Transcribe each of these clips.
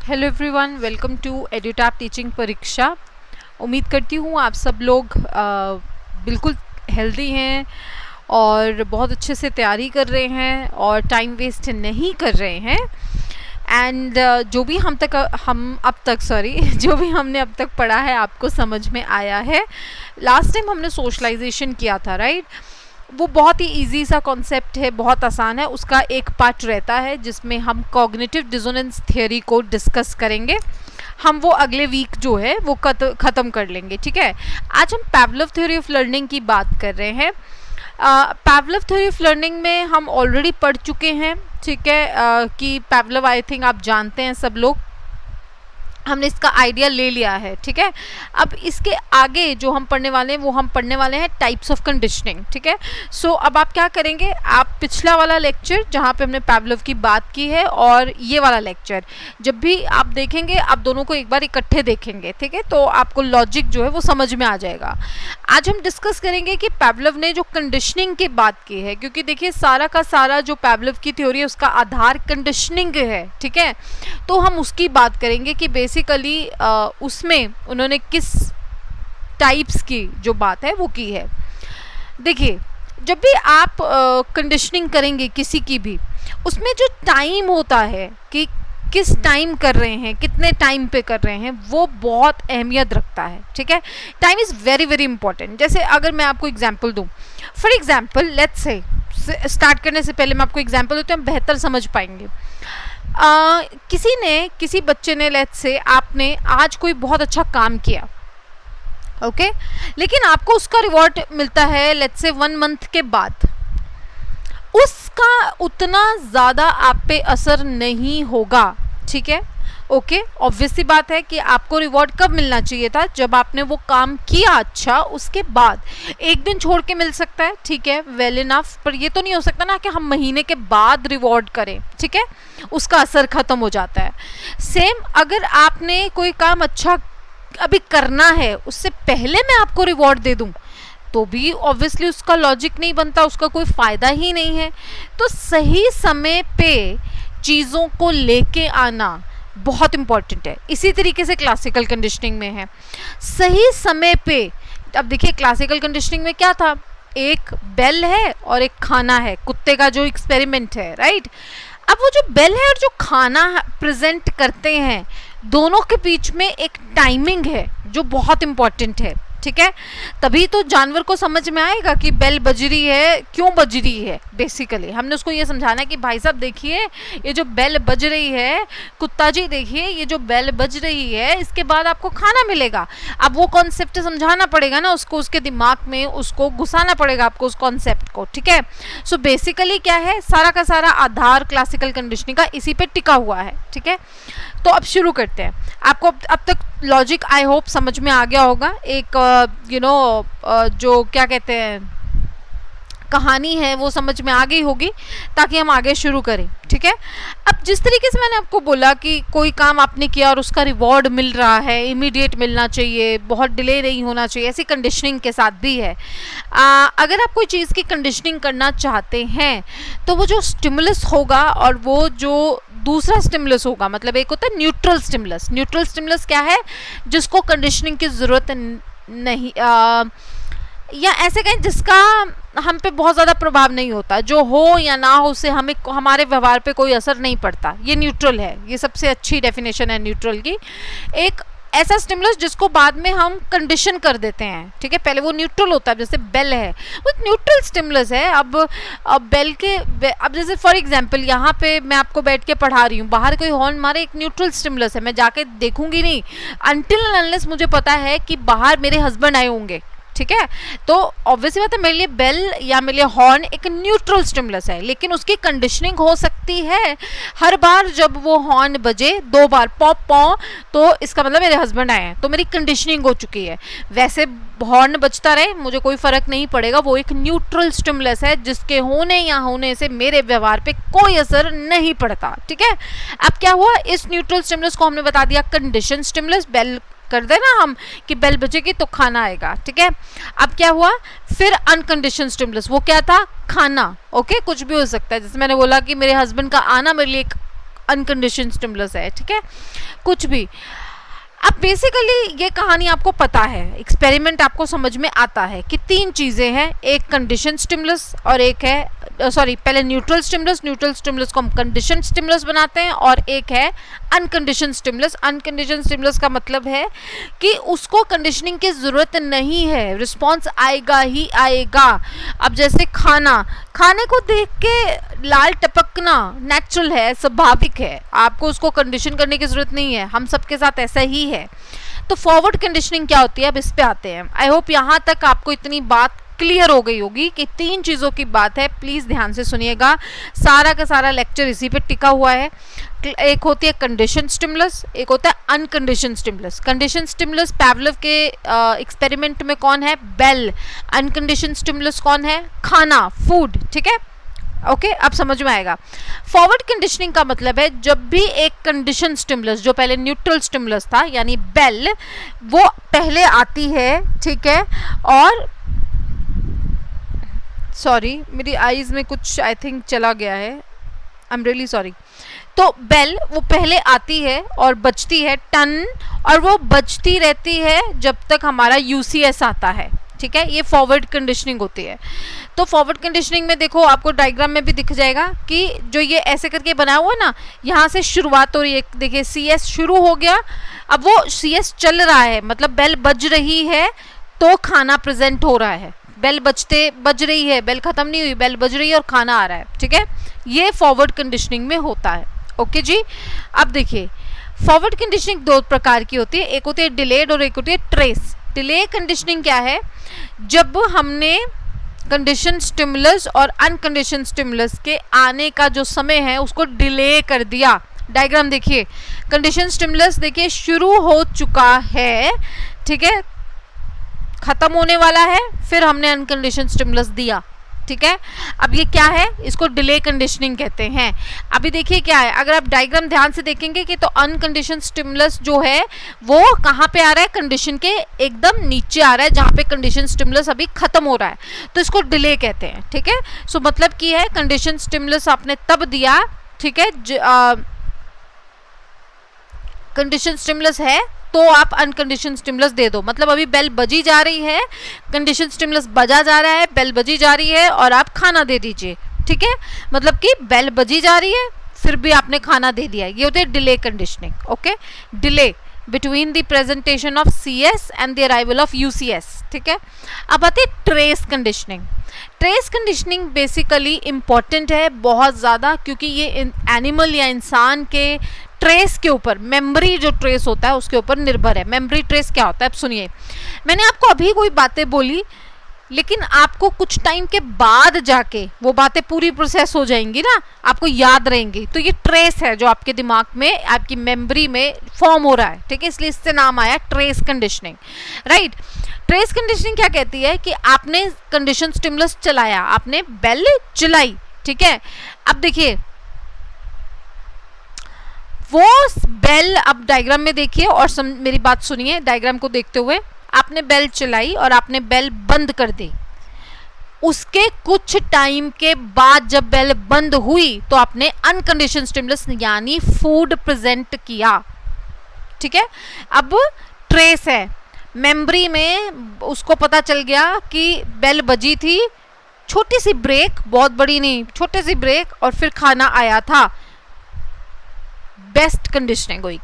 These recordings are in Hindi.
Hello everyone, welcome to Edutap teaching Pariksha. उम्मीद करती हूँ आप सब लोग बिल्कुल हेल्दी हैं और बहुत अच्छे से तैयारी कर रहे हैं और टाइम वेस्ट नहीं कर रहे हैं। एंड जो भी जो भी हमने अब तक पढ़ा है आपको समझ में आया है। लास्ट टाइम हमने सोशलाइजेशन किया था, राइट? वो बहुत ही इजी सा कॉन्सेप्ट है, बहुत आसान है। उसका एक पार्ट रहता है जिसमें हम कॉग्निटिव डिसोनेंस थ्योरी को डिस्कस करेंगे। हम वो अगले वीक जो है वो ख़त्म कर लेंगे, ठीक है। आज हम पावलोव थ्योरी ऑफ लर्निंग की बात कर रहे हैं। पावलोव थ्योरी ऑफ लर्निंग में हम ऑलरेडी पढ़ चुके हैं, ठीक है, कि पावलोव, आई थिंक आप जानते हैं सब लोग, हमने इसका आइडिया ले लिया है, ठीक है। अब इसके आगे जो हम पढ़ने वाले हैं वो हम पढ़ने वाले हैं टाइप्स ऑफ कंडीशनिंग, ठीक है। सो अब आप क्या करेंगे, आप पिछला वाला लेक्चर जहाँ पे हमने पावलोव की बात की है और ये वाला लेक्चर जब भी आप देखेंगे, आप दोनों को एक बार इकट्ठे देखेंगे, ठीक है, तो आपको लॉजिक जो है वो समझ में आ जाएगा। आज हम डिस्कस करेंगे कि पावलोव ने जो कंडीशनिंग की बात की है, क्योंकि देखिए सारा का सारा जो पावलोव की थ्योरी है उसका आधार कंडीशनिंग है, ठीक है। तो हम उसकी बात करेंगे कि बेसिकली उसमें उन्होंने किस टाइप्स की जो बात है वो की है। देखिए, जब भी आप कंडीशनिंग करेंगे किसी की भी, उसमें जो टाइम होता है कि किस टाइम कर रहे हैं, कितने टाइम पे कर रहे हैं, वो बहुत अहमियत रखता है, ठीक है। Time is very very important. जैसे अगर मैं आपको एग्जांपल दूं, for example let's say, start करने से पहले मैं आपको एग्जांपल देती हूँ, हम बेहतर समझ पाएंगे। किसी बच्चे ने, लेट्स से आपने आज कोई बहुत अच्छा काम किया, ओके, लेकिन आपको उसका रिवॉर्ड मिलता है लेट्स से 1 मंथ के बाद। उसका उतना ज़्यादा आप पे असर नहीं होगा, ठीक है, ओके। ऑब्वियस सी बात है कि आपको रिवॉर्ड कब मिलना चाहिए था, जब आपने वो काम किया अच्छा, उसके बाद। एक दिन छोड़ के मिल सकता है, ठीक है, वेल इनफ, पर ये तो नहीं हो सकता ना कि हम महीने के बाद रिवॉर्ड करें, ठीक है, उसका असर ख़त्म हो जाता है। सेम अगर आपने कोई काम अच्छा अभी करना है, उससे पहले मैं आपको रिवॉर्ड दे दूं, तो भी ऑब्वियसली उसका लॉजिक नहीं बनता, उसका कोई फ़ायदा ही नहीं है। तो सही समय पे चीज़ों को लेके आना बहुत इम्पॉर्टेंट है। इसी तरीके से क्लासिकल कंडीशनिंग में है, सही समय पे। अब देखिए क्लासिकल कंडीशनिंग में क्या था, एक बेल है और एक खाना है, कुत्ते का जो एक्सपेरिमेंट है, राइट। अब वो जो बेल है और जो खाना प्रेजेंट करते हैं, दोनों के बीच में एक टाइमिंग है जो बहुत इम्पॉर्टेंट है, ठीक है। तभी तो जानवर को समझ में आएगा कि बेल बज रही है, क्यों बज रही है। बेसिकली हमने उसको ये समझाना है कि भाई साहब देखिए, ये जो बेल बज रही है, कुत्ता जी देखिए, ये जो बेल बज रही है, इसके बाद आपको खाना मिलेगा। अब वो कॉन्सेप्ट समझाना पड़ेगा ना उसको, उसके दिमाग में उसको घुसाना पड़ेगा आपको उस कॉन्सेप्ट को, ठीक है। सो बेसिकली क्या है, सारा का सारा आधार क्लासिकल कंडीशनिंग का इसी पे टिका हुआ है, ठीक है। तो अब शुरू करते हैं। आपको अब तक लॉजिक आई होप समझ में आ गया होगा। एक जो क्या कहते हैं, कहानी है वो समझ में आ गई होगी, ताकि हम आगे शुरू करें, ठीक है। अब जिस तरीके से मैंने आपको बोला कि कोई काम आपने किया और उसका रिवॉर्ड मिल रहा है, इमीडिएट मिलना चाहिए, बहुत डिले नहीं होना चाहिए, ऐसी कंडीशनिंग के साथ भी है। अगर आप कोई चीज़ की कंडीशनिंग करना चाहते हैं, तो वो जो स्टिमुलस होगा और वो जो दूसरा स्टिमुलस होगा, मतलब एक होता है न्यूट्रल स्टिमुलस। न्यूट्रल स्टिमुलस क्या है, जिसको कंडीशनिंग की ज़रूरत नहीं, या ऐसे कहें जिसका हम पे बहुत ज़्यादा प्रभाव नहीं होता, जो हो या ना हो उससे हमें, हमारे व्यवहार पे कोई असर नहीं पड़ता, ये न्यूट्रल है। ये सबसे अच्छी डेफिनेशन है न्यूट्रल की। एक ऐसा स्टिमुलस जिसको बाद में हम कंडीशन कर देते हैं, ठीक है, पहले वो न्यूट्रल होता है, जैसे बेल है, वो एक न्यूट्रल स्टिमुलस है। अब बेल के अब जैसे फॉर एग्जांपल यहाँ पे मैं आपको बैठ के पढ़ा रही हूँ, बाहर कोई हॉर्न मारे, एक न्यूट्रल स्टिमुलस है, मैं जाके देखूंगी नहीं अनटिल अनलेस मुझे पता है कि बाहर मेरे हस्बैंड आए होंगे, ठीक है। तो ऑब्वियसली बात है, मेरे लिए बेल या मेरे लिए हॉर्न एक न्यूट्रल स्टिमुलस है, लेकिन उसकी कंडीशनिंग हो सकती है। हर बार जब वो हॉर्न बजे 2 बार पॉप पॉ, तो इसका मतलब मेरे हस्बैंड आए हैं, तो मेरी कंडीशनिंग हो चुकी है। वैसे हॉर्न बजता रहे, मुझे कोई फर्क नहीं पड़ेगा, वो एक न्यूट्रल स्टिमुलस है जिसके होने या होने से मेरे व्यवहार पे कोई असर नहीं पड़ता, ठीक है। अब क्या हुआ, इस न्यूट्रल स्टिमुलस को हमने बता दिया कंडीशन स्टिमुलस। बेल कर देना हम कि बेल बजेगी तो खाना आएगा, ठीक है। अब क्या हुआ, फिर अनकंडीशन स्टिमुलस, वो क्या था, खाना, ओके, कुछ भी हो सकता है। जैसे मैंने बोला कि मेरे हस्बैंड का आना मेरे लिए एक अनकंडीशन स्टिमुलस है, ठीक है, कुछ भी। अब बेसिकली ये कहानी आपको पता है, एक्सपेरिमेंट आपको समझ में आता है कि 3 चीज़ें हैं, एक कंडीशन स्टिमुलस और एक है पहले न्यूट्रल स्टिमुलस, न्यूट्रल स्टिमुलस को हम कंडीशन स्टिमुलस बनाते हैं, और एक है अनकंडीशन स्टिमुलस। अनकंडीशन स्टिमुलस का मतलब है कि उसको कंडीशनिंग की ज़रूरत नहीं है, रिस्पॉन्स आएगा ही आएगा। अब जैसे खाने को देख के लाल टपकना नेचुरल है, स्वाभाविक है, आपको उसको कंडीशन करने की ज़रूरत नहीं है, हम सबके साथ ऐसा ही है। तो फॉरवर्ड कंडीशनिंग क्या होती है, अब इस पे आते हैं। आई होप यहाँ तक आपको इतनी बात क्लियर हो गई होगी कि 3 चीज़ों की बात है, प्लीज़ ध्यान से सुनिएगा, सारा का सारा लेक्चर इसी पे टिका हुआ है। एक होती है कंडीशन स्टिमुलस, एक होता है अनकंडीशन स्टिमुलस। कंडीशन स्टिमुलस पावलोव के एक्सपेरिमेंट में कौन है, बेल। अनकंडीशन स्टिमुलस कौन है, खाना, फूड, ठीक है, ओके, अब समझ में आएगा। फॉरवर्ड कंडीशनिंग का मतलब है जब भी एक कंडीशन स्टिमुलस जो पहले न्यूट्रल स्टिमुलस था यानी बेल, वो पहले आती है, ठीक है, और सॉरी मेरी आईज में कुछ आई थिंक चला गया है, आई एम रियली सॉरी। तो बेल वो पहले आती है और बजती है टन, और वो बजती रहती है जब तक हमारा यूसीएस आता है, ठीक है, ये फॉरवर्ड कंडीशनिंग होती है। तो फॉरवर्ड कंडीशनिंग में देखो आपको डायग्राम में भी दिख जाएगा कि जो ये ऐसे करके बनाया हुआ है ना, यहाँ से शुरुआत हो रही है, देखिए CS शुरू हो गया, अब वो CS चल रहा है, मतलब बेल बज रही है तो खाना प्रेजेंट हो रहा है, बेल बज रही है, बेल खत्म नहीं हुई, बेल बज रही है और खाना आ रहा है, ठीक है, ये फॉरवर्ड कंडीशनिंग में होता है। ओके जी, अब देखिए फॉरवर्ड कंडीशनिंग 2 प्रकार की होती है, एक होती है डिलेड और एक होती है ट्रेस। डिले कंडीशनिंग क्या है, जब हमने कंडीशन स्टिमुलस और अनकंडीशन स्टिमुलस के आने का जो समय है उसको डिले कर दिया। डायग्राम देखिए, कंडीशन स्टिमुलस देखिए शुरू हो चुका है, ठीक है, खत्म होने वाला है, फिर हमने अनकंडीशन स्टिमुलस दिया, ठीक है। अब ये क्या है, इसको डिले कंडीशनिंग कहते हैं। अभी देखिए क्या है, अगर आप डायग्राम ध्यान से देखेंगे कि तो अनकंडीशन स्टिमुलस जो है वो कहाँ पे आ रहा है, कंडीशन के एकदम नीचे आ रहा है, जहाँ पे कंडीशन स्टिमुलस अभी खत्म हो रहा है, तो इसको डिले कहते हैं, ठीक है। सो मतलब की है कंडीशन स्टिमुलस आपने तब दिया, ठीक है, कंडीशन स्टिमुलस है तो आप अनकंडीशन स्टिमुलस दे दो, मतलब अभी बेल बजी जा रही है, कंडीशन स्टिमुलस बजा जा रहा है, बेल बजी जा रही है और आप खाना दे दीजिए, ठीक है, मतलब कि बेल बजी जा रही है फिर भी आपने खाना दे दिया, ये होते हैं delay conditioning. Okay, delay between the presentation of CS and the arrival of UCS, ठीक है। अब आते हैं trace conditioning. Trace conditioning basically important है बहुत ज़्यादा, क्योंकि ये एनिमल या इंसान के ट्रेस के ऊपर, मेमोरी जो ट्रेस होता है उसके ऊपर निर्भर है। मेमोरी ट्रेस क्या होता है, अब सुनिए, मैंने आपको अभी कोई बातें बोली, लेकिन आपको कुछ टाइम के बाद जाके वो बातें पूरी प्रोसेस हो जाएंगी ना, आपको याद रहेंगी, तो ये ट्रेस है जो आपके दिमाग में, आपकी मेमोरी में फॉर्म हो रहा है, ठीक है, इसलिए इससे नाम आया trace conditioning, right. Trace conditioning क्या कहती है कि आपने कंडीशन स्टिमुलस चलाया, आपने बेल चलाई, ठीक है। अब देखिए वो बेल, अब डायग्राम में देखिए और मेरी बात सुनिए, डायग्राम को देखते हुए, आपने बेल चलाई और आपने बेल बंद कर दी, उसके कुछ टाइम के बाद जब बेल बंद हुई तो आपने अनकंडीशन स्टिमुलस यानी फूड प्रेजेंट किया, ठीक है। अब ट्रेस है, मेमोरी में उसको पता चल गया कि बेल बजी थी, छोटी सी ब्रेक, बहुत बड़ी नहीं, छोटी सी ब्रेक, और फिर खाना आया था, बेस्ट कंडीशनिंग होगी,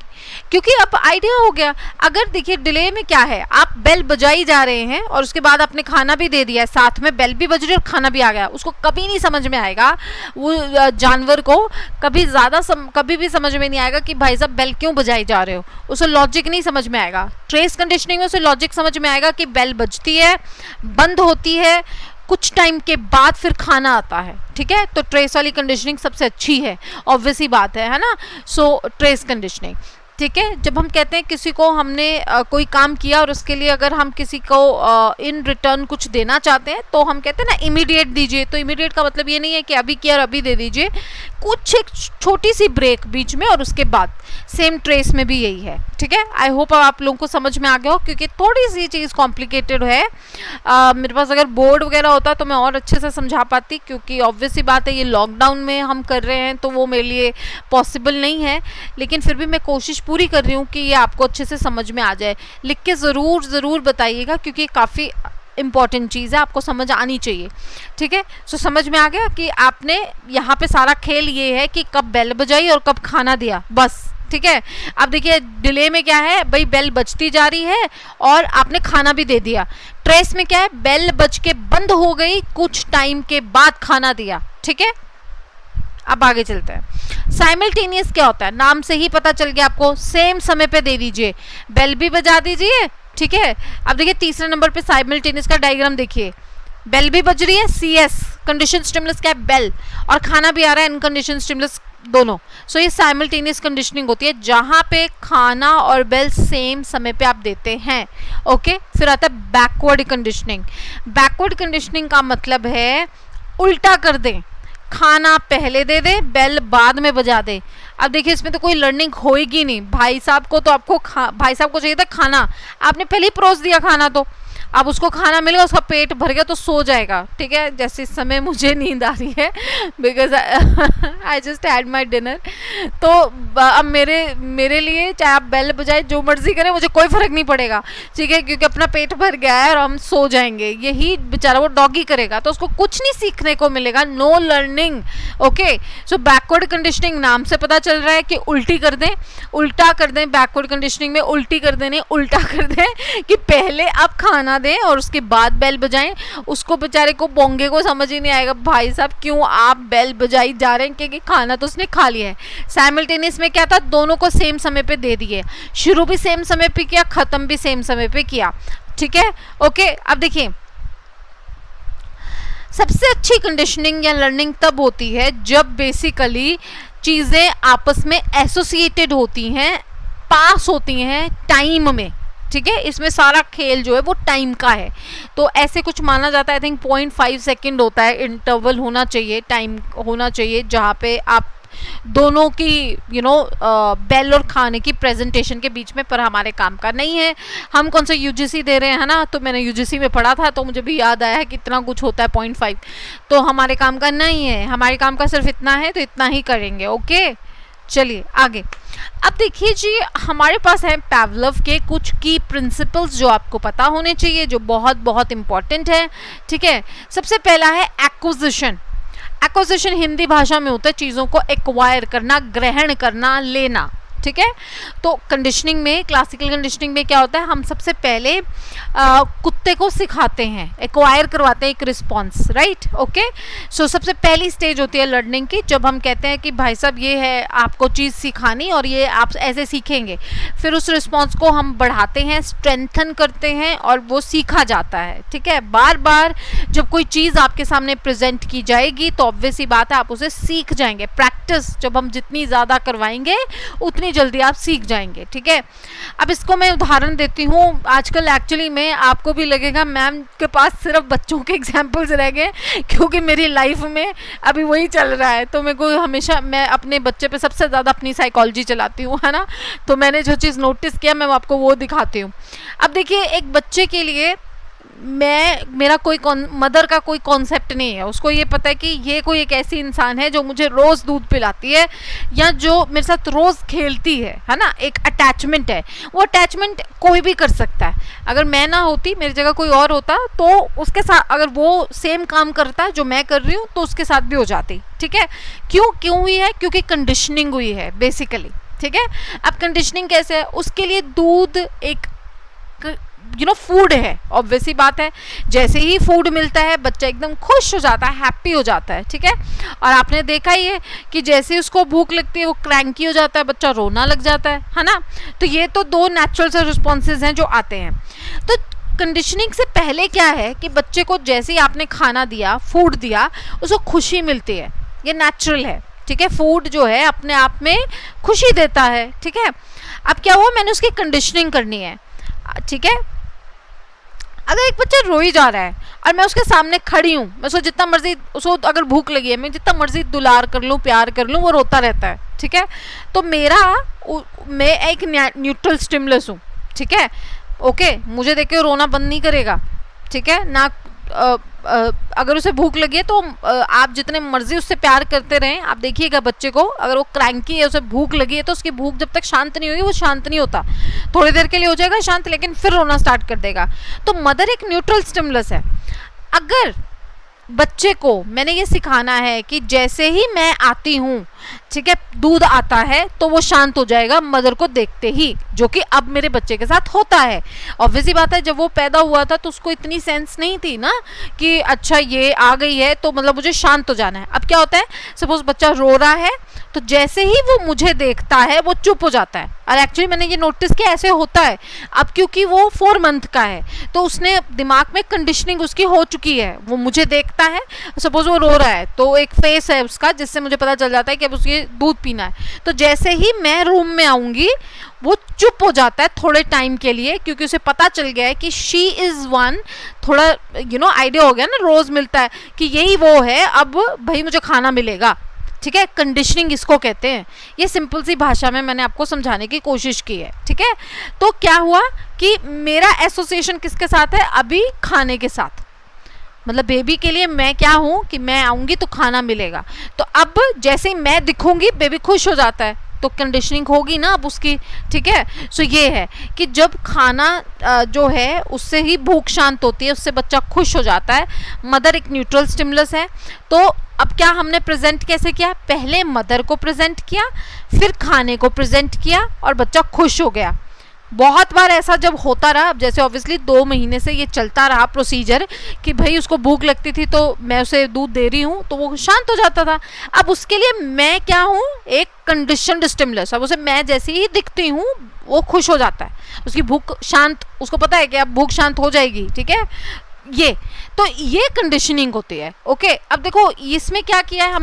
क्योंकि अब आइडिया हो गया। अगर देखिए डिले में क्या है, आप बेल बजाई जा रहे हैं और उसके बाद आपने खाना भी दे दिया है, साथ में बेल भी बज रही है और खाना भी आ गया, उसको कभी नहीं समझ में आएगा, वो जानवर को कभी भी समझ में नहीं आएगा कि भाई साहब बेल क्यों बजाई जा रहे हो, उसे लॉजिक नहीं समझ में आएगा। ट्रेस कंडीशनिंग में उसे लॉजिक समझ में आएगा कि बेल बजती है, बंद होती है, कुछ टाइम के बाद फिर खाना आता है, ठीक है। तो ट्रेस वाली कंडीशनिंग सबसे अच्छी है, ऑब्वियस ही बात है ना। सो ट्रेस कंडीशनिंग, ठीक है, जब हम कहते हैं किसी को हमने कोई काम किया और उसके लिए अगर हम किसी को इन रिटर्न कुछ देना चाहते हैं तो हम कहते हैं ना इमीडिएट दीजिए। तो इमीडिएट का मतलब ये नहीं है कि अभी किया और अभी दे दीजिए, कुछ एक छोटी सी ब्रेक बीच में और उसके बाद। सेम ट्रेस में भी यही है, ठीक है। आई होप आप लोगों को समझ में आ गया हो, क्योंकि थोड़ी सी चीज़ कॉम्प्लिकेटेड है। मेरे पास अगर बोर्ड वगैरह होता तो मैं और अच्छे से समझा पाती, क्योंकि ऑब्वियस सी बात है ये लॉकडाउन में हम कर रहे हैं तो वो मेरे लिए पॉसिबल नहीं है, लेकिन फिर भी मैं कोशिश पूरी कर रही हूँ कि ये आपको अच्छे से समझ में आ जाए। लिख के ज़रूर बताइएगा, क्योंकि काफ़ी इंपॉर्टेंट चीज़ है, आपको समझ आनी चाहिए, ठीक है। सो समझ में आ गया कि आपने यहाँ पे सारा खेल ये है कि कब बेल बजाई और कब खाना दिया, बस, ठीक है। अब देखिए डिले में क्या है भाई, बेल बजती जा रही है और आपने खाना भी दे दिया। ट्रेस में क्या है, बेल बज के बंद हो गई, कुछ टाइम के बाद खाना दिया, ठीक है। अब आगे चलते हैं। साइमल्टेनियस क्या होता है, नाम से ही पता चल गया आपको, सेम समय पे दे दीजिए, बेल भी बजा दीजिए, ठीक है। अब देखिए तीसरे नंबर पे साइमल्टेनियस का डायग्राम देखिए, बेल भी बज रही है, CS कंडीशन स्टिमुलस क्या है, बेल, और खाना भी आ रहा है, अनकंडीशन स्टिमुलस दोनों। सो ये साइमल्टेनियस कंडीशनिंग होती है, जहां पे खाना और बेल सेम समय पे आप देते हैं, ओके। फिर आता है बैकवर्ड कंडीशनिंग। बैकवर्ड कंडीशनिंग का मतलब है उल्टा कर दें, खाना पहले दे दे, बेल बाद में बजा दे। अब देखिए इसमें तो कोई लर्निंग होएगी नहीं। भाई साहब को तो आपको भाई साहब को चाहिए था खाना, आपने पहले ही परोस दिया खाना, तो अब उसको खाना मिलेगा, उसका पेट भर गया तो सो जाएगा, ठीक है। जैसे इस समय मुझे नींद आ रही है because I just had my dinner. तो अब मेरे लिए चाहे आप बेल बजाए जो मर्जी करें, मुझे कोई फर्क नहीं पड़ेगा, ठीक है, क्योंकि अपना पेट भर गया है और हम सो जाएंगे। यही बेचारा वो डॉगी करेगा तो उसको कुछ नहीं सीखने को मिलेगा, नो लर्निंग, ओके। सो बैकवर्ड कंडीशनिंग नाम से पता चल रहा है कि उल्टी कर दें, उल्टा कर दें। बैकवर्ड कंडीशनिंग में उल्टी कर देने, उल्टा कर दें कि पहले आप खाना दें और उसके बाद बेल बजाएं। उसको बेचारे को बोंगे को समझ ही नहीं आएगा, भाई साहब क्यों आप बेल बजाई जा रहे हैं, क्योंकि खाना तो उसने खा लिया है। साइमल्टेनियस में क्या था, दोनों को सेम समय पे दे दिए, शुरू भी सेम समय पे किया, खत्म भी सेम समय पे किया, ठीक है, ओके। अब देखिए सबसे अच्छी कंडीशनिंग या लर्निंग तब होती है जब बेसिकली चीजें आपस में एसोसिएटेड होती हैं, पास होती हैं टाइम में, ठीक है। इसमें सारा खेल जो है वो टाइम का है। तो ऐसे कुछ माना जाता है, आई थिंक 0.5 सेकेंड होता है, इंटरवल होना चाहिए, टाइम होना चाहिए, जहाँ पे आप दोनों की बेल और खाने की प्रेजेंटेशन के बीच में। पर हमारे काम का नहीं है, हम कौन सा UGC दे रहे हैं, है ना। तो मैंने UGC में पढ़ा था तो मुझे भी याद आया है कि इतना कुछ होता है 0.5, तो हमारे काम का नहीं है, हमारे काम का सिर्फ इतना है, तो इतना ही करेंगे, ओके। चलिए आगे। अब देखिए जी, हमारे पास है पावलोव के कुछ की प्रिंसिपल्स जो आपको पता होने चाहिए, जो बहुत बहुत इंपॉर्टेंट है, ठीक है। सबसे पहला है एक्विजिशन। एक्विजिशन हिंदी भाषा में होता है चीज़ों को एक्वायर करना, ग्रहण करना, लेना, ठीक है। तो कंडीशनिंग में, क्लासिकल कंडीशनिंग में क्या होता है, हम सबसे पहले कुत्ते को सिखाते हैं, एक्वायर करवाते हैं एक रिस्पॉन्स, राइट, ओके। सो सबसे पहली स्टेज होती है लर्निंग की, जब हम कहते हैं कि भाई साहब ये है आपको चीज़ सिखानी और ये आप ऐसे सीखेंगे। फिर उस रिस्पॉन्स को हम बढ़ाते हैं, स्ट्रेंथन करते हैं और वो सीखा जाता है, ठीक है। बार बार जब कोई चीज़ आपके सामने प्रेजेंट की जाएगी तो ऑब्वियस सी बात है आप उसे सीख जाएंगे। प्रैक्टिस जब हम जितनी ज़्यादा करवाएंगे उतनी जल्दी आप सीख जाएंगे, ठीक है। अब इसको मैं उदाहरण देती हूँ। आजकल एक्चुअली में आपको भी लगेगा मैम के पास सिर्फ बच्चों के एग्जाम्पल्स रह गए, क्योंकि मेरी लाइफ में अभी वही चल रहा है। तो मेरे को हमेशा, मैं अपने बच्चे पे सबसे ज़्यादा अपनी साइकोलॉजी चलाती हूँ, है ना। तो मैंने जो चीज़ नोटिस किया मैं आपको वो दिखाती हूँ। अब देखिए एक बच्चे के लिए मेरा कोई मदर का कोई कॉन्सेप्ट नहीं है। उसको ये पता है कि ये कोई एक ऐसी इंसान है जो मुझे रोज़ दूध पिलाती है या जो मेरे साथ रोज़ खेलती है ना। एक अटैचमेंट है, वो अटैचमेंट कोई भी कर सकता है। अगर मैं ना होती, मेरी जगह कोई और होता, तो उसके साथ अगर वो सेम काम करता है जो मैं कर रही हूँ तो उसके साथ भी हो जाती, ठीक है। क्यों हुई है, क्योंकि कंडीशनिंग हुई है बेसिकली, ठीक है। अब कंडीशनिंग कैसे है, उसके लिए दूध एक फूड है, ऑब्वियसली बात है। जैसे ही फूड मिलता है बच्चा एकदम खुश हो जाता है, हैप्पी हो जाता है, ठीक है। और आपने देखा ही है कि जैसे ही उसको भूख लगती है वो क्रैंकी हो जाता है, बच्चा रोना लग जाता है ना। तो ये तो दो नेचुरल से रिस्पॉन्सेज हैं जो आते हैं। तो कंडीशनिंग से पहले क्या है कि बच्चे को जैसे ही आपने खाना दिया, फूड दिया, उसको खुशी मिलती है, ये नेचुरल है, ठीक है, फूड जो है अपने आप में खुशी देता है, ठीक है। अब क्या हुआ, मैंने उसकी कंडीशनिंग करनी है, ठीक है। अगर एक बच्चा रोई जा रहा है और मैं उसके सामने खड़ी हूँ, मैं उसको जितना मर्जी, उसको अगर भूख लगी है, मैं जितना मर्जी दुलार कर लूँ, प्यार कर लूँ, वो रोता रहता है, ठीक है। तो मैं एक न्यूट्रल स्टिमुलस हूँ, ठीक है, ओके। मुझे देख के रोना बंद नहीं करेगा, ठीक है ना। अगर उसे भूख लगी है तो आप जितने मर्जी उससे प्यार करते रहें, आप देखिएगा बच्चे को, अगर वो क्रैंकी है, उसे भूख लगी है, तो उसकी भूख जब तक शांत नहीं होगी वो शांत नहीं होता। थोड़ी देर के लिए हो जाएगा शांत, लेकिन फिर रोना स्टार्ट कर देगा। तो मदर एक न्यूट्रल स्टिमुलस है। अगर बच्चे को मैंने ये सिखाना है कि जैसे ही मैं आती हूँ, ठीक है, दूध आता है तो वो शांत हो जाएगा मदर को देखते ही, जो कि अब मेरे बच्चे के साथ होता है। ऑब्वियसली बात है, जब वो पैदा हुआ था तो उसको इतनी सेंस नहीं थी ना कि अच्छा ये आ गई है तो मतलब मुझे शांत हो जाना है। अब क्या होता है, सपोज बच्चा रो रहा है तो जैसे ही वो मुझे देखता है वो चुप हो जाता है। और एक्चुअली मैंने ये नोटिस किया ऐसे होता है। अब क्योंकि वो 4 मंथ का है तो उसने दिमाग में कंडीशनिंग उसकी हो चुकी है, वो मुझे देखता है, सपोज वो रो रहा है तो एक फेस है उसका जिससे मुझे पता चल जाता है कि अब उसके दूध पीना है। तो जैसे ही मैं रूम में आऊंगी वो चुप हो जाता है थोड़े टाइम के लिए, क्योंकि उसे पता चल गया है कि शी इज वन, थोड़ा आइडिया हो गया ना, रोज मिलता है कि यही वो है, अब भाई मुझे खाना मिलेगा, ठीक है। कंडीशनिंग इसको कहते हैं। ये सिंपल सी भाषा में मैंने आपको समझाने की कोशिश की है, ठीक है। तो क्या हुआ कि मेरा एसोसिएशन किसके साथ है, अभी खाने के साथ। मतलब बेबी के लिए मैं क्या हूँ कि मैं आऊंगी तो खाना मिलेगा। तो अब जैसे ही मैं दिखूंगी बेबी खुश हो जाता है, तो कंडीशनिंग होगी ना अब उसकी, ठीक है। सो ये है कि जब खाना जो है उससे ही भूख शांत होती है, उससे बच्चा खुश हो जाता है। मदर एक न्यूट्रल स्टिमुलस है। तो अब क्या हमने प्रेजेंट कैसे किया, पहले मदर को प्रेजेंट किया, फिर खाने को प्रेजेंट किया और बच्चा खुश हो गया। बहुत बार ऐसा जब होता रहा, अब जैसे ऑब्वियसली 2 महीने से ये चलता रहा प्रोसीजर कि भाई उसको भूख लगती थी तो मैं उसे दूध दे रही हूँ तो वो शांत हो जाता था। अब उसके लिए मैं क्या हूँ, एक कंडीशनड स्टिमुलस। अब उसे मैं जैसे ही दिखती हूँ वो खुश हो जाता है, उसकी भूख शांत, उसको पता है कि अब भूख शांत हो जाएगी, ठीक है। ये कंडीशनिंग होती है, ओके। अब देखो इसमें क्या किया है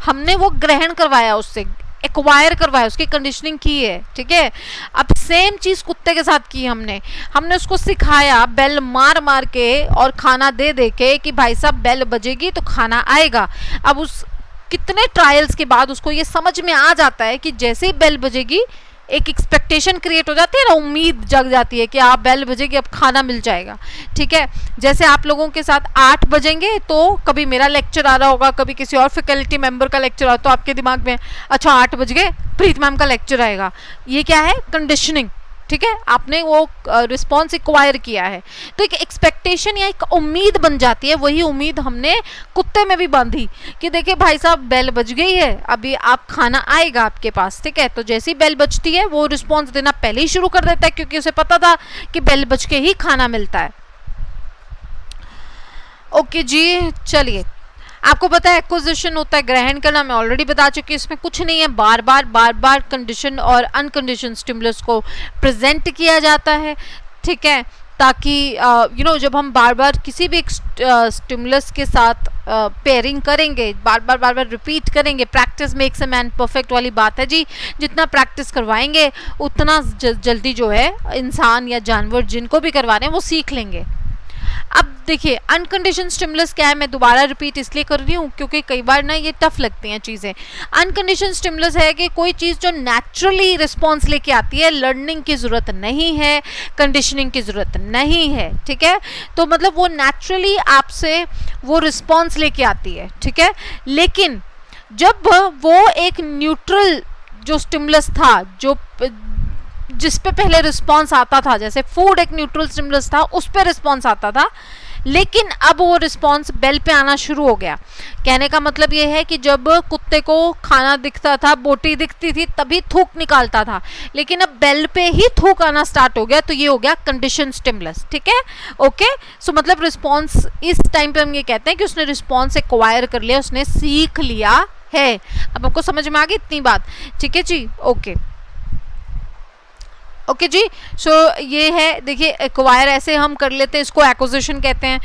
हमने वो ग्रहण करवाया, उससे एक्वायर करवाया, उसकी कंडीशनिंग की है, ठीक है। अब सेम चीज कुत्ते के साथ की हमने उसको सिखाया बेल मार मार के और खाना दे दे के कि भाई साहब बेल बजेगी तो खाना आएगा। अब उस कितने ट्रायल्स के बाद उसको ये समझ में आ जाता है कि जैसे ही बेल बजेगी एक एक्सपेक्टेशन क्रिएट हो जाती है ना, उम्मीद जग जाती है कि आप बेल बजेगी अब खाना मिल जाएगा, ठीक है। जैसे आप लोगों के साथ 8 बजेंगे तो कभी मेरा लेक्चर आ रहा होगा, कभी किसी और फैकल्टी मेंबर का लेक्चर आ, तो आपके दिमाग में अच्छा 8 बज गए प्रीत मैम का लेक्चर आएगा। ये क्या है, कंडीशनिंग, ठीक है। आपने वो रिस्पॉन्स एक्वायर किया है, तो एक एक्सपेक्टेशन या एक उम्मीद बन जाती है। वही उम्मीद हमने कुत्ते में भी बांधी कि देखिए भाई साहब बेल बज गई है, अभी आप खाना आएगा आपके पास, ठीक है। तो जैसी बेल बजती है वो रिस्पॉन्स देना पहले ही शुरू कर देता है, क्योंकि उसे पता था कि बेल बज के ही खाना मिलता है। ओके जी, चलिए, आपको पता है एक्विजिशन होता है ग्रहण करना, मैं ऑलरेडी बता चुकी हूँ। इसमें कुछ नहीं है, बार बार कंडीशन और अनकंडीशन स्टिमुलस को प्रेजेंट किया जाता है, ठीक है, ताकि जब हम बार बार किसी भी स्टिमुलस के साथ पेयरिंग करेंगे, बार बार रिपीट करेंगे, practice makes a man perfect वाली बात है जी। जितना प्रैक्टिस करवाएंगे उतना जल्दी जो है इंसान या जानवर जिनको भी करवाने हैं वो सीख लेंगे। अब देखिए अनकंडीशन स्टिमुलस क्या है, मैं दोबारा रिपीट इसलिए कर रही हूँ क्योंकि कई बार ना ये टफ लगती हैं चीज़ें। अनकंडीशन स्टिमुलस है कि कोई चीज़ जो नेचुरली रिस्पॉन्स लेके आती है, लर्निंग की ज़रूरत नहीं है, कंडीशनिंग की ज़रूरत नहीं है, ठीक है। तो मतलब वो नेचुरली आपसे वो रिस्पॉन्स लेके आती है, ठीक है। लेकिन जब वो एक न्यूट्रल जो स्टिमुलस था, जिस पे पहले रिस्पॉन्स आता था, जैसे फूड एक न्यूट्रल स्टिमुलस था, उस पे रिस्पॉन्स आता था, लेकिन अब वो रिस्पॉन्स बेल पे आना शुरू हो गया। कहने का मतलब ये है कि जब कुत्ते को खाना दिखता था, बोटी दिखती थी, तभी थूक निकालता था, लेकिन अब बेल पे ही थूक आना स्टार्ट हो गया, तो ये हो गया कंडीशन स्टिमुलस, ठीक है। ओके, सो मतलब रिस्पॉन्स इस टाइम पे हम ये कहते हैं कि उसने रिस्पॉन्स एक्वायर कर लिया, उसने सीख लिया है। अब आपको समझ में आ गई इतनी बात, ठीक है जी। ओके ओके जी। सो ये है, देखिए एक्वायर ऐसे हम कर लेते हैं, इसको एक्विजिशन कहते हैं,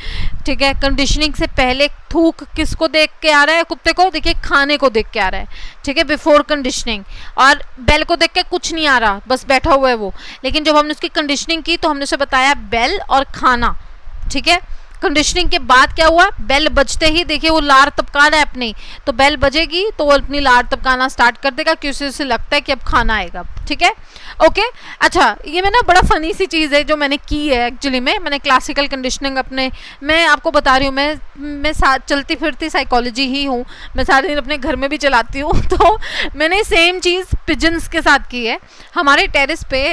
ठीक है। कंडीशनिंग से पहले थूक किसको देख के आ रहा है, कुत्ते को, देखिए खाने को देख के आ रहा है, ठीक है, बिफोर कंडीशनिंग। और बेल को देख के कुछ नहीं आ रहा, बस बैठा हुआ है वो। लेकिन जब हमने उसकी कंडीशनिंग की तो हमने उसे बताया बेल और खाना, ठीक है। कंडीशनिंग के बाद क्या हुआ, बेल बजते ही देखिए वो लार टपका रहा है अपनी, तो बेल बजेगी तो वो अपनी लार टपकाना स्टार्ट कर देगा क्योंकि उसे लगता है कि अब खाना आएगा, ठीक है। ओके अच्छा, ये मैं ना बड़ा फनी सी चीज़ है जो मैंने की है एक्चुअली में, मैंने क्लासिकल कंडीशनिंग अपने, मैं आपको बता रही हूँ, मैं चलती फिरती साइकोलॉजी ही हूँ, मैं सारे दिन अपने घर में भी चलाती हूँ। तो मैंने सेम चीज़ पिजन्स के साथ की है। हमारे टेरेस पे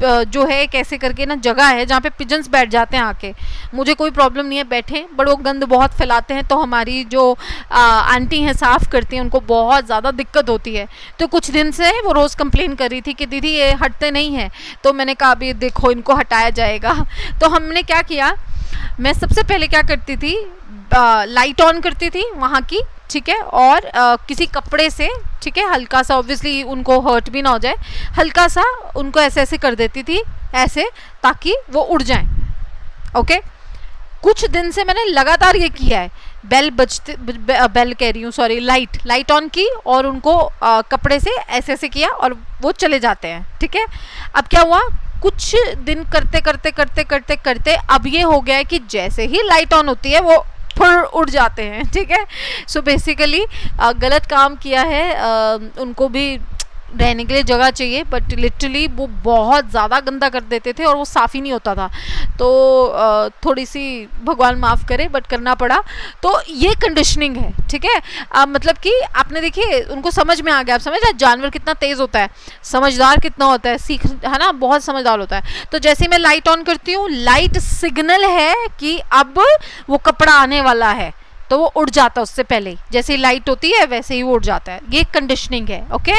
जो है कैसे करके ना जगह है जहाँ पे पिजन्स बैठ जाते हैं आके, मुझे कोई प्रॉब्लम नहीं है बैठे, बट वो गंद बहुत फैलाते हैं, तो हमारी जो आंटी हैं साफ़ करती हैं उनको बहुत ज़्यादा दिक्कत होती है। तो कुछ दिन से वो रोज़ कंप्लेन कर रही थी कि दीदी ये हटते नहीं हैं, तो मैंने कहा अभी देखो इनको हटाया जाएगा। तो हमने क्या किया, मैं सबसे पहले क्या करती थी, लाइट ऑन करती थी वहाँ की, ठीक है, और किसी कपड़े से, ठीक है, हल्का सा, ऑब्वियसली उनको हर्ट भी ना हो जाए, हल्का सा उनको ऐसे ऐसे कर देती थी ऐसे, ताकि वो उड़ जाएं। ओके, कुछ दिन से मैंने लगातार ये किया है, बेल बजते, बेल कह रही हूँ सॉरी, लाइट ऑन की और उनको कपड़े से ऐसे ऐसे किया और वो चले जाते हैं, ठीक है। अब क्या हुआ, कुछ दिन करते करते करते करते करते अब ये हो गया है कि जैसे ही लाइट ऑन होती है वो फुर उड़ जाते हैं, ठीक है। सो बेसिकली गलत काम किया है, उनको भी रहने के लिए जगह चाहिए, बट लिटरली वो बहुत ज़्यादा गंदा कर देते थे और वो साफ़ ही नहीं होता था, तो थोड़ी सी भगवान माफ़ करे बट करना पड़ा। तो ये कंडीशनिंग है, ठीक है। मतलब कि आपने देखिए उनको समझ में आ गया, आप समझ रहे जानवर कितना तेज़ होता है, समझदार कितना होता है, सीख है ना, बहुत समझदार होता है। तो जैसे मैं लाइट ऑन करती हूँ, लाइट सिग्नल है कि अब वो कपड़ा आने वाला है, तो वो उड़ जाता है उससे पहले ही, जैसे ही लाइट होती है वैसे ही वो उड़ जाता है, ये कंडीशनिंग है। ओके,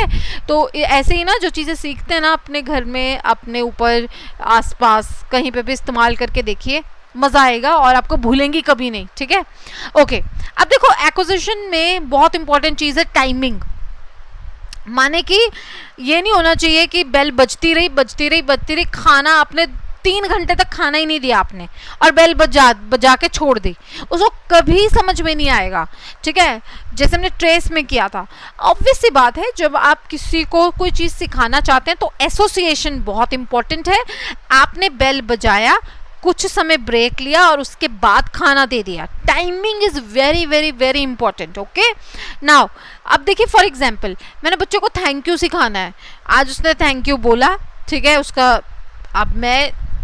तो ऐसे ही ना जो चीज़ें सीखते हैं ना अपने घर में, अपने ऊपर, आसपास कहीं पे भी इस्तेमाल करके देखिए, मज़ा आएगा और आपको भूलेंगी कभी नहीं, ठीक है। ओके, अब देखो एक्विजिशन में बहुत इंपॉर्टेंट चीज़ है टाइमिंग। माने कि ये नहीं होना चाहिए कि बेल बजती रही, खाना आपने 3 घंटे तक खाना ही नहीं दिया आपने और बेल बजा के छोड़ दी, उसको कभी समझ में नहीं आएगा, ठीक है। जैसे हमने ट्रेस में किया था, ऑब्वियस सी बात है, जब आप किसी को कोई चीज़ सिखाना चाहते हैं तो एसोसिएशन बहुत इंपॉर्टेंट है। आपने बेल बजाया, कुछ समय ब्रेक लिया और उसके बाद खाना दे दिया, timing is very very very important. Okay, now अब देखिए फॉर एग्जांपल, मैंने बच्चों को थैंक यू सिखाना है, आज उसने थैंक यू बोला, ठीक है, उसका अब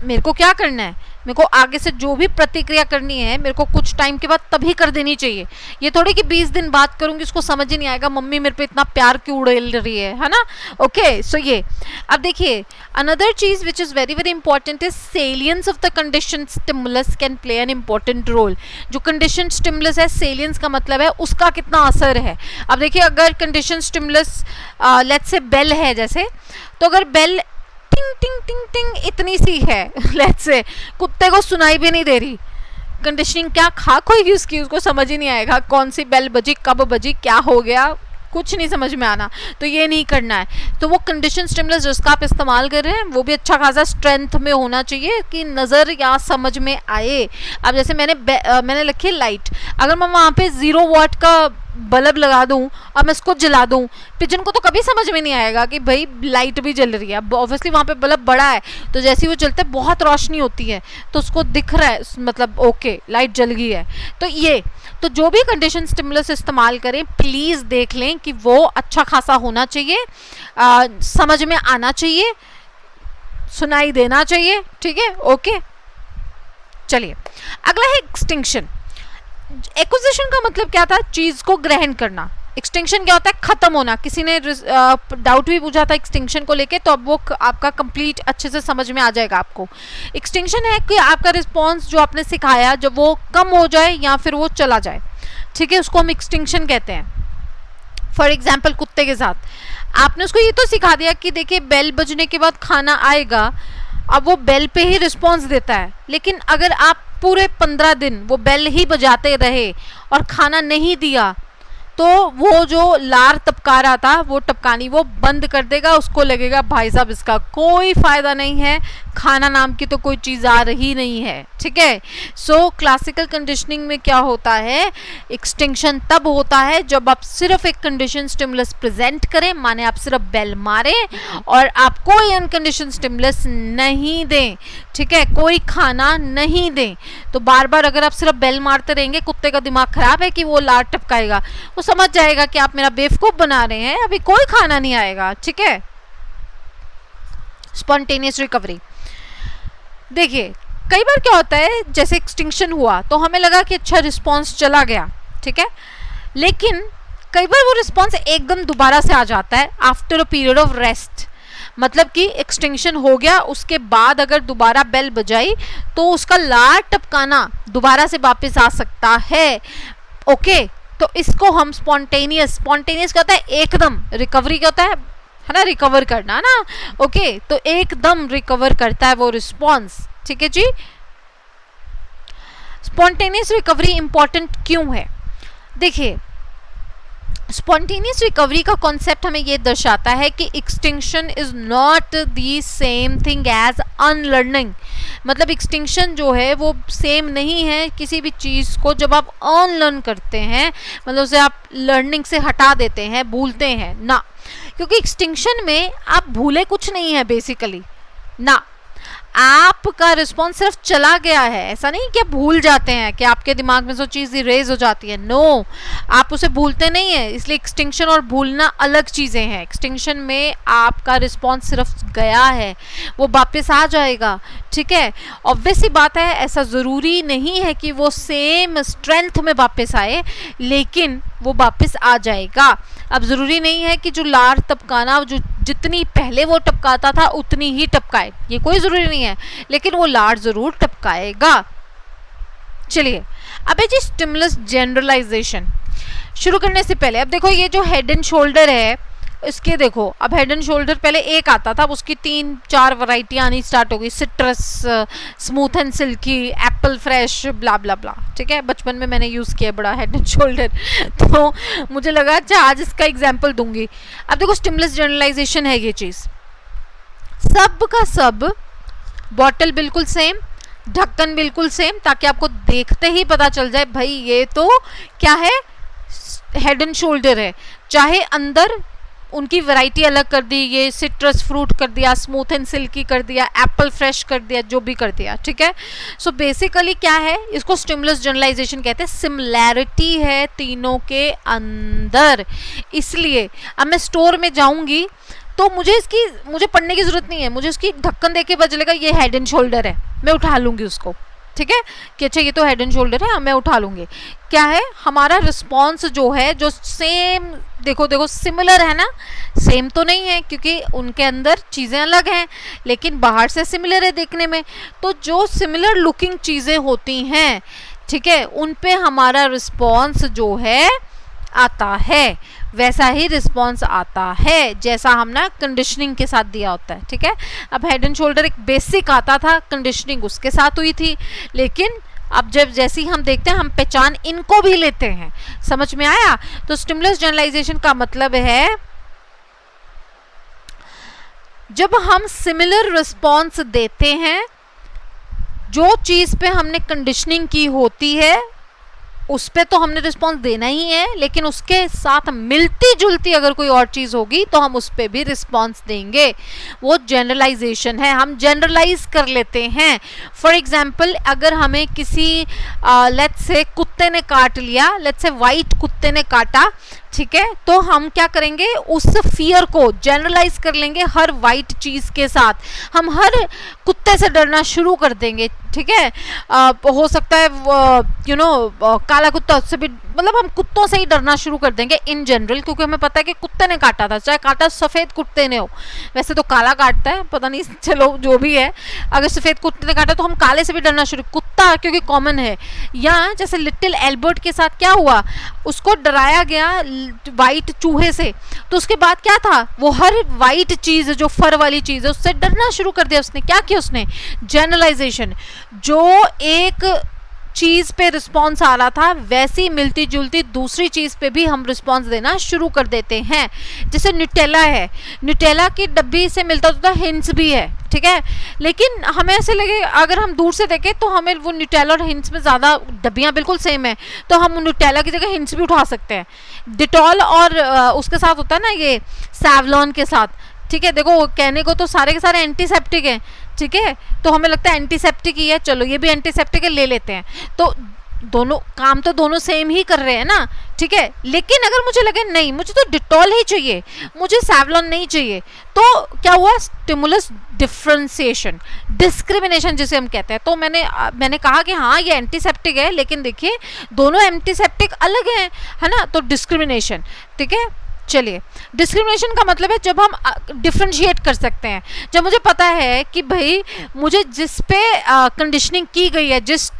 मेरे को क्या करना है, मेरे को आगे से जो भी प्रतिक्रिया करनी है मेरे को कुछ टाइम के बाद तभी कर देनी चाहिए। ये थोड़ी कि 20 दिन बात करूंगी, उसको समझ ही नहीं आएगा मम्मी मेरे पे इतना प्यार क्यों उड़ेल रही है ना। ओके, सो ये अब देखिए अनदर चीज which is very very important is salience of the condition stimulus can play an important role. जो कंडीशन स्टिमुलस है, सेलियंस का मतलब है उसका कितना असर है। अब देखिए अगर condition stimulus let's say bell है जैसे, तो अगर बेल टिंग टिंग टिंग टिंग इतनी सी है, लेट्स से कुत्ते को सुनाई भी नहीं दे रही, कंडीशनिंग क्या खा कोई उसकी, उसको समझ ही नहीं आएगा कौन सी बेल बजी, कब बजी, क्या हो गया, कुछ नहीं समझ में आना। तो ये नहीं करना है। तो वो कंडीशन स्टिमुलस जिसका आप इस्तेमाल कर रहे हैं वो भी अच्छा खासा स्ट्रेंथ में होना चाहिए कि नज़र या समझ में आए। अब जैसे मैंने लिखी लाइट, अगर मैं वहाँ पे 0 वाट का बल्ब लगा दूं और मैं इसको जला दूं, पिजन को तो कभी समझ में नहीं आएगा कि भाई लाइट भी जल रही है। अब ऑब्वियसली वहाँ पे बल्ब बड़ा है तो जैसे ही वो जलता है बहुत रोशनी होती है तो उसको दिख रहा है, मतलब ओके लाइट जल गई है। तो ये तो जो भी कंडीशन स्टिमुलस इस्तेमाल करें प्लीज़ देख लें कि वो अच्छा खासा होना चाहिए, समझ में आना चाहिए, सुनाई देना चाहिए, ठीक है। ओके, चलिए अगला है एक्सटिंक्शन। एक्विजिशन का मतलब क्या था, चीज को ग्रहण करना। एक्सटिंक्शन क्या होता है, खत्म होना। किसी ने डाउट भी पूछा था एक्सटिंक्शन को लेके, तो अब वो आपका कंप्लीट अच्छे से समझ में आ जाएगा आपको। एक्सटिंक्शन है कि आपका रिस्पॉन्स जो आपने सिखाया जब वो कम हो जाए या फिर वो चला जाए, ठीक है, उसको हम एक्सटिंक्शन कहते हैं। फॉर एग्जाम्पल कुत्ते के साथ आपने उसको ये तो सिखा दिया कि देखिए बेल बजने के बाद खाना आएगा, अब वो बेल पे ही रिस्पॉन्स देता है, लेकिन अगर आप पूरे 15 दिन वो बेल ही बजाते रहे और खाना नहीं दिया तो वो जो लार टपका रहा था वो टपकानी वो बंद कर देगा, उसको लगेगा भाई साहब इसका कोई फायदा नहीं है, खाना नाम की तो कोई चीज आ रही नहीं है, ठीक है। सो क्लासिकल कंडीशनिंग में क्या होता है, एक्सटिंक्शन तब होता है जब आप सिर्फ एक कंडीशन स्टिमुलस प्रेजेंट करें, माने आप सिर्फ बेल मारें और आप कोई अनकंडीशन स्टिमुलस नहीं दें, ठीक है, कोई खाना नहीं दें। तो बार बार अगर आप सिर्फ बेल मारते रहेंगे, कुत्ते का दिमाग खराब है कि वो लार टपकाएगा, वो समझ जाएगा कि आप मेरा बेवकूफ बना रहे हैं, अभी कोई खाना नहीं आएगा, ठीक है। स्पॉन्टेनियस रिकवरी, देखिए कई बार क्या होता है, जैसे एक्सटिंक्शन हुआ तो हमें लगा कि अच्छा रिस्पॉन्स चला गया, ठीक है, लेकिन कई बार वो रिस्पॉन्स एकदम दोबारा से आ जाता है after a period of rest. मतलब कि एक्सटिंक्शन हो गया, उसके बाद अगर दोबारा बेल बजाई तो उसका लार टपकाना दोबारा से वापस आ सकता है, ओके। तो इसको हम स्पॉन्टेनियस क्या होता है, एकदम। रिकवरी क्या होता है ना, रिकवर करना ना, ओके। तो एकदम रिकवर करता है वो रिस्पॉन्स, ठीक है जी। स्पॉन्टेनियस रिकवरी इंपॉर्टेंट क्यों है, देखिए स्पॉन्टेनियस रिकवरी का कॉन्सेप्ट हमें ये दर्शाता है कि extinction is not the same thing as unlearning. मतलब एक्सटिंक्शन जो है वो सेम नहीं है किसी भी चीज़ को जब आप अनलर्न करते हैं, मतलब उसे आप लर्निंग से हटा देते हैं, भूलते हैं ना, क्योंकि एक्सटिंक्शन में आप भूले कुछ नहीं है बेसिकली ना, आपका रिस्पॉन्स सिर्फ चला गया है। ऐसा नहीं कि आप भूल जाते हैं कि आपके दिमाग में जो चीज़ इरेज हो जाती है, नो, आप उसे भूलते नहीं है। इसलिए एक्सटिंक्शन और भूलना अलग चीज़ें हैं। एक्सटिंक्शन में आपका रिस्पॉन्स सिर्फ गया है, वो वापस आ जाएगा, ठीक है। ऑब्वियस सी बात है, ऐसा ज़रूरी नहीं है कि वो सेम स्ट्रेंथ में वापस आए, लेकिन वो वापस आ जाएगा। अब ज़रूरी नहीं है कि जो लार टपकाना जो जितनी पहले वो टपकाता था उतनी ही टपकाए, ये कोई ज़रूरी नहीं है, लेकिन वो लार ज़रूर टपकाएगा। चलिए अब है जी स्टिमुलस जनरलाइजेशन। शुरू करने से पहले अब देखो ये जो हेड एंड शोल्डर है, इसके देखो अब हेड एंड शोल्डर पहले एक आता था, अब उसकी 3-4 वैरायटी आनी स्टार्ट हो गई, citrus, smooth and silky, apple fresh, blah blah blah, ठीक है। बचपन में मैंने यूज़ किया बड़ा हेड एंड शोल्डर, तो मुझे लगा अच्छा आज इसका एग्जाम्पल दूंगी। अब देखो स्टिमुलस जनरलाइजेशन है ये चीज़, सब का सब, बॉटल बिल्कुल सेम, ढक्कन बिल्कुल सेम, ताकि आपको देखते ही पता चल जाए भाई ये तो क्या है, हेड एंड शोल्डर है। चाहे अंदर उनकी वैरायटी अलग कर दी, ये सिट्रस फ्रूट कर दिया, स्मूथ एंड सिल्की कर दिया, एप्पल फ्रेश कर दिया, जो भी कर दिया, ठीक है। सो बेसिकली क्या है, इसको स्टिमुलस जनरलाइजेशन कहते हैं। सिमिलैरिटी है तीनों के अंदर, इसलिए अब मैं स्टोर में जाऊंगी तो मुझे पढ़ने की जरूरत नहीं है, मुझे उसकी ढक्कन देख के पता चलेगा ये हेड एंड शोल्डर है, मैं उठा लूंगी उसको, ठीक है, कि अच्छा ये तो हेड एंड शोल्डर है, मैं उठा लूंगी। क्या है हमारा रिस्पॉन्स जो है, जो सेम, देखो सिमिलर है ना, सेम तो नहीं है क्योंकि उनके अंदर चीज़ें अलग हैं, लेकिन बाहर से सिमिलर है देखने में। तो जो सिमिलर लुकिंग चीज़ें होती हैं, ठीक है, उन पे हमारा रिस्पॉन्स जो है आता है, वैसा ही रिस्पॉन्स आता है जैसा हम ना कंडीशनिंग के साथ दिया होता है, ठीक है। अब हेड एंड शोल्डर एक बेसिक आता था, कंडीशनिंग उसके साथ हुई थी, लेकिन अब जब जैसे ही हम देखते हैं हम पहचान इनको भी लेते हैं, समझ में आया। तो स्टिमुलस जनरलाइजेशन का मतलब है जब हम सिमिलर रिस्पॉन्स देते हैं, जो चीज़ पे हमने कंडीशनिंग की होती है उस पे तो हमने रिस्पॉन्स देना ही है, लेकिन उसके साथ मिलती जुलती अगर कोई और चीज़ होगी तो हम उस पे भी रिस्पॉन्स देंगे। वो जनरलाइजेशन है, हम जनरलाइज कर लेते हैं। फॉर एग्जाम्पल अगर हमें किसी लेट्स से कुत्ते ने काट लिया, लेट्स से वाइट कुत्ते ने काटा, ठीक है, तो हम क्या करेंगे, उस फियर को जनरलाइज कर लेंगे हर वाइट चीज़ के साथ, हम हर कुत्ते से डरना शुरू कर देंगे, ठीक है। हो सकता है काला कुत्ता, उससे भी, मतलब हम कुत्तों से ही डरना शुरू कर देंगे इन जनरल, क्योंकि हमें पता है कि कुत्ते ने काटा था, चाहे काटा सफ़ेद कुत्ते ने हो, वैसे तो काला काटता है, पता नहीं, चलो जो भी है, अगर सफ़ेद कुत्ते ने काटा तो हम काले से भी डरना शुरू, कुत्ता क्योंकि कॉमन है। या जैसे लिटिल एल्बर्ट के साथ क्या हुआ, उसको डराया गया वाइट चूहे से, तो उसके बाद क्या था, वो हर वाइट चीज़ जो फर वाली चीज़ है उससे डरना शुरू कर दिया। उसने क्या किया, उसने जनरलाइजेशन, जो एक चीज़ पे रिस्पॉन्स आ रहा था वैसी मिलती जुलती दूसरी चीज़ पे भी हम रिस्पॉन्स देना शुरू कर देते हैं। जैसे न्यूटेला है, न्यूटेला की डब्बी से मिलता जुलता हिंट्स भी है, ठीक है, लेकिन हमें ऐसे लगे अगर हम दूर से देखें तो हमें वो न्यूटेला और हिंट्स में ज़्यादा डब्बियाँ बिल्कुल सेम है, तो हम न्यूटेला की जगह हिंट्स भी उठा सकते हैं। डिटॉल और उसके साथ होता है ना ये सैवलॉन के साथ, ठीक है, देखो कहने को तो सारे के सारे एंटीसेप्टिक हैं, ठीक है, तो हमें लगता है एंटीसेप्टिक ही है, चलो ये भी एंटीसेप्टिक है ले लेते हैं, तो दोनों काम तो दोनों सेम ही कर रहे हैं ना, ठीक है। लेकिन अगर मुझे लगे नहीं मुझे तो डिटॉल ही चाहिए, मुझे सैवलॉन नहीं चाहिए, तो क्या हुआ, स्टिमुलस डिफरेंशिएशन, डिस्क्रिमिनेशन जिसे हम कहते हैं। तो मैंने कहा कि हाँ ये एंटीसेप्टिक है, लेकिन देखिए दोनों एंटीसेप्टिक अलग हैं, है ना, तो डिस्क्रिमिनेशन, ठीक है। चलिए, डिस्क्रिमिनेशन का मतलब है जब हम डिफ्रेंशिएट कर सकते हैं, जब मुझे पता है कि भाई मुझे जिस पे कंडीशनिंग की गई है, जिस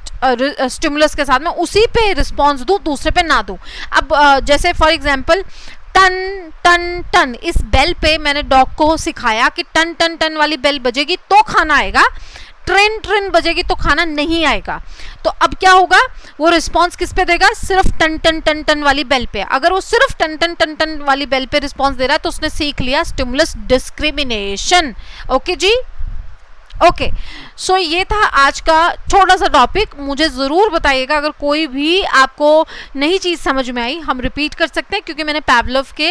स्टिमुलस के साथ में उसी पे रिस्पॉन्स दूं, दूसरे पे ना दूं। अब जैसे फॉर एग्जांपल टन टन टन, इस बेल पे मैंने डॉग को सिखाया कि टन टन टन वाली बेल बजेगी तो खाना आएगा, ट्रेन ट्रेन बजेगी तो खाना नहीं आएगा। तो अब क्या होगा, वो रिस्पॉन्स किस पे देगा, सिर्फ टन टन टन टन वाली बेल पे। अगर वो सिर्फ टन टन टन टन वाली बेल पे रिस्पॉन्स दे रहा है तो उसने सीख लिया स्टिमुलस डिस्क्रिमिनेशन। ओके जी, ओके, सो ये था आज का छोटा सा टॉपिक। मुझे ज़रूर बताइएगा अगर कोई भी आपको नई चीज़ समझ में आई। हम रिपीट कर सकते हैं क्योंकि मैंने पैवलोव के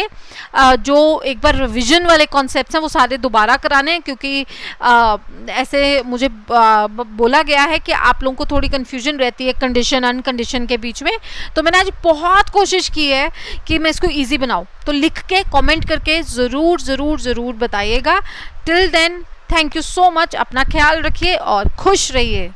जो एक बार रिविजन वाले कॉन्सेप्ट्स हैं वो सारे दोबारा कराने हैं, क्योंकि ऐसे मुझे बोला गया है कि आप लोगों को थोड़ी कन्फ्यूजन रहती है कंडीशन अनकंडीशन के बीच में। तो मैंने आज बहुत कोशिश की है कि मैं इसको ईजी बनाऊँ, तो लिख के कॉमेंट करके ज़रूर ज़रूर ज़रूर बताइएगा। Till then thank you so much, अपना ख्याल रखिए और खुश रहिए।